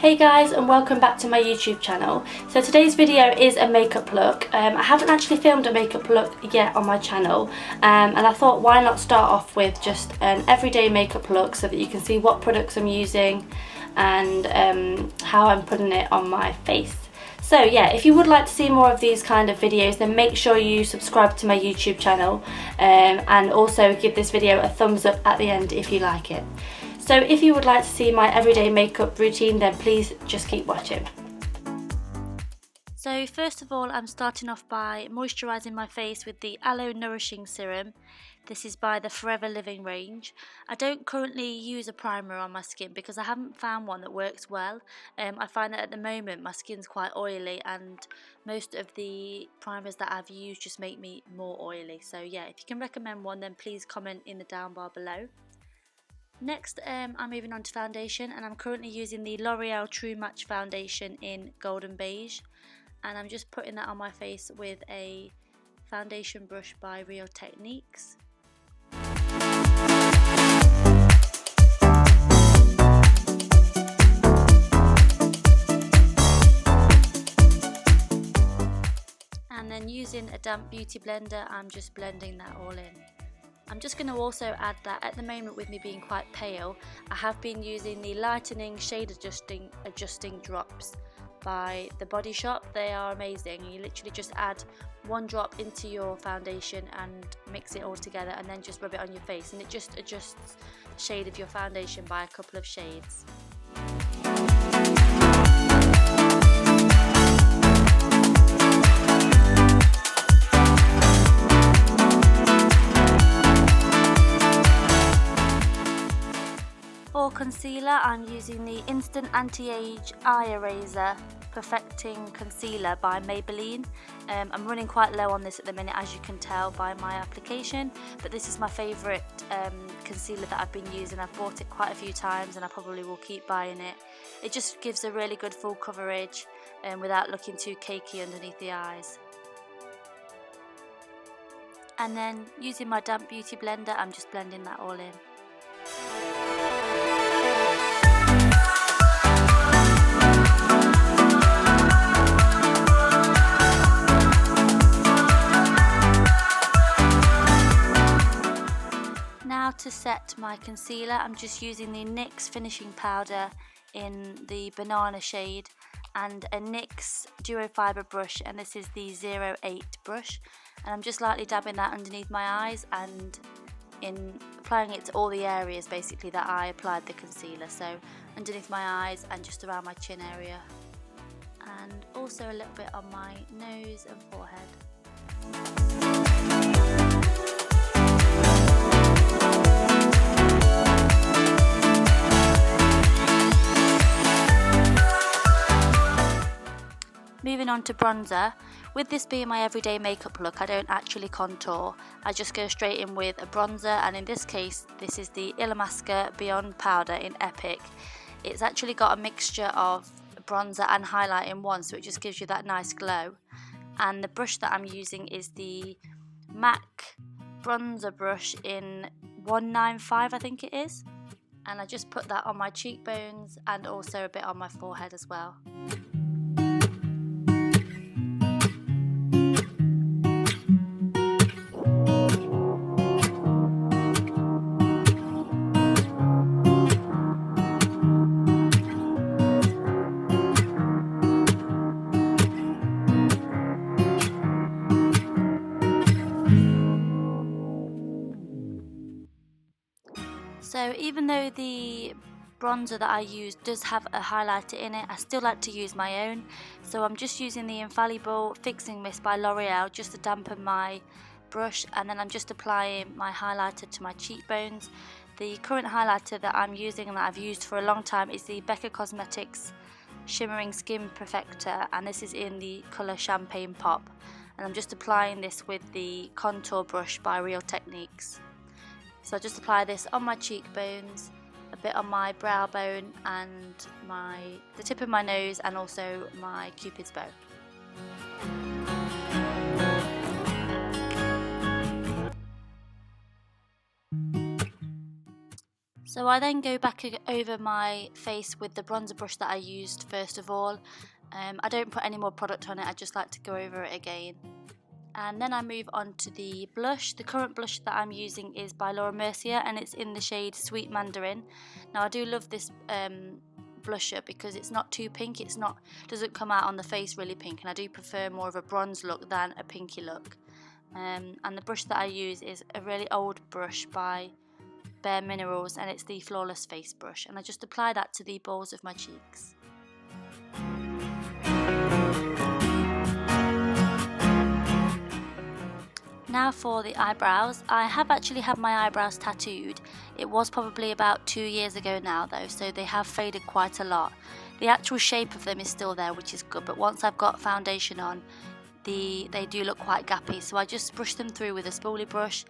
Hey guys, and welcome back to my YouTube channel. So today's video is a makeup look. I haven't actually filmed a makeup look yet on my channel, and I thought why not start off with just an everyday makeup look so that you can see what products I'm using and how I'm putting it on my face. So yeah, if you would like to see more of these kind of videos, then make sure you subscribe to my YouTube channel, and also give this video a thumbs up at the end if you like it. So if you would like to see my everyday makeup routine, then please just keep watching. So first of all, I'm starting off by moisturising my face with the Aloe Nourishing Serum. This is by the Forever Living range. I don't currently use a primer on my skin because I haven't found one that works well. I find that at the moment my skin's quite oily, and most of the primers that I've used just make me more oily. So yeah, if you can recommend one, then please comment in the down bar below. Next, I'm moving on to foundation, and I'm currently using the L'Oreal True Match foundation in Golden Beige, and I'm just putting that on my face with a foundation brush by Real Techniques. And then using a damp beauty blender, I'm just blending that all in. I'm just going to also add that at the moment, with me being quite pale, I have been using the Lightening shade adjusting drops by The Body Shop. They are amazing. You literally just add one drop into your foundation and mix it all together, and then just rub it on your face, and it just adjusts the shade of your foundation by a couple of shades. For concealer, I'm using the Instant Anti-Age Eye Eraser Perfecting Concealer by Maybelline. I'm running quite low on this at the minute, as you can tell by my application, but this is my favourite concealer that I've been using. I've bought it quite a few times and I probably will keep buying it. It just gives a really good full coverage without looking too cakey underneath the eyes. And then using my damp beauty blender, I'm just blending that all in. Now to set my concealer, I'm just using the NYX Finishing Powder in the Banana shade and a NYX Duo Fibre brush, and this is the 08 brush, and I'm just lightly dabbing that underneath my eyes and applying it to all the areas basically that I applied the concealer, so underneath my eyes and just around my chin area, and also a little bit on my nose and forehead. Moving on to bronzer. With this being my everyday makeup look, I don't actually contour. I just go straight in with a bronzer, and in this case, this is the Illamasqua Beyond Powder in Epic. It's actually got a mixture of bronzer and highlight in one, so it just gives you that nice glow. And the brush that I'm using is the MAC bronzer brush in 195, I think it is. And I just put that on my cheekbones and also a bit on my forehead as well. So even though the bronzer that I use does have a highlighter in it, I still like to use my own. So I'm just using the Infallible Fixing Mist by Loreal just to dampen my brush, and then I'm just applying my highlighter to my cheekbones. The current highlighter that I'm using and that I've used for a long time is the BECCA Cosmetics Shimmering Skin Perfector, and this is in the colour Champagne Pop. And I'm just applying this with the contour brush by Real Techniques. So I just apply this on my cheekbones, a bit on my brow bone and the tip of my nose, and also my Cupid's bow. So I then go back over my face with the bronzer brush that I used first of all. I don't put any more product on it, I just like to go over it again. And then I move on to the blush. The current blush that I'm using is by Mercier and it's in the shade Sweet Mandarin. Now I do love this blusher because it's not too pink, doesn't come out on the face really pink, and I do prefer more of a bronze look than a pinky look. And the brush that I use is a really old brush by Bare Minerals and it's the Flawless Face Brush, and I just apply that to the balls of my cheeks. Now for the eyebrows. I have actually had my eyebrows tattooed. It was probably about 2 years ago now though, so they have faded quite a lot. The actual shape of them is still there, which is good, but once I've got foundation on, they do look quite gappy, so I just brush them through with a spoolie brush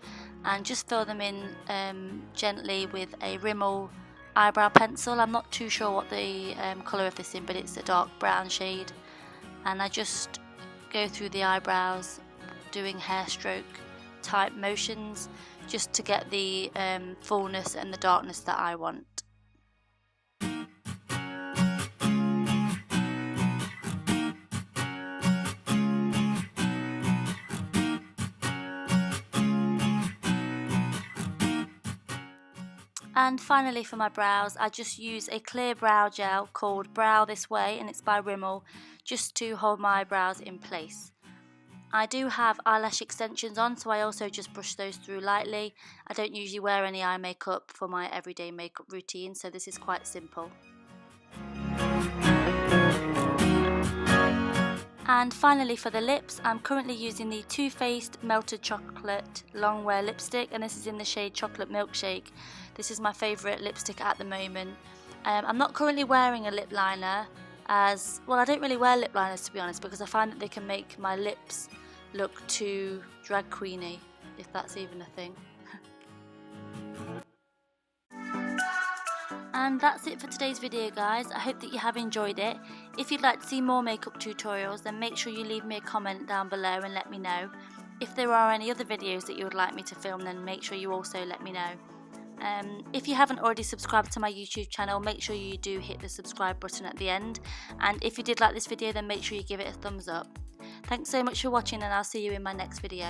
and just fill them in gently with a Rimmel eyebrow pencil. I'm not too sure what the colour of this is, but it's a dark brown shade, and I just go through the eyebrows doing hair stroke type motions just to get the fullness and the darkness that I want. And finally for my brows, I just use a clear brow gel called Brow This Way, and it's by Rimmel, just to hold my eyebrows in place. I do have eyelash extensions on, so I also just brush those through lightly. I don't usually wear any eye makeup for my everyday makeup routine, so this is quite simple. And finally for the lips, I'm currently using the Too Faced Melted Chocolate Longwear lipstick, and this is in the shade Chocolate Milkshake. This is my favourite lipstick at the moment. I'm not currently wearing a lip liner, as well I don't really wear lip liners to be honest, because I find that they can make my lips look too drag queeny, if that's even a thing. And that's it for today's video guys. I hope that you have enjoyed it. If you'd like to see more makeup tutorials, then make sure you leave me a comment down below and let me know. If there are any other videos that you would like me to film, then make sure you also let me know. If you haven't already subscribed to my YouTube channel, make sure you do hit the subscribe button at the end. And if you did like this video, then make sure you give it a thumbs up. Thanks so much for watching, and I'll see you in my next video.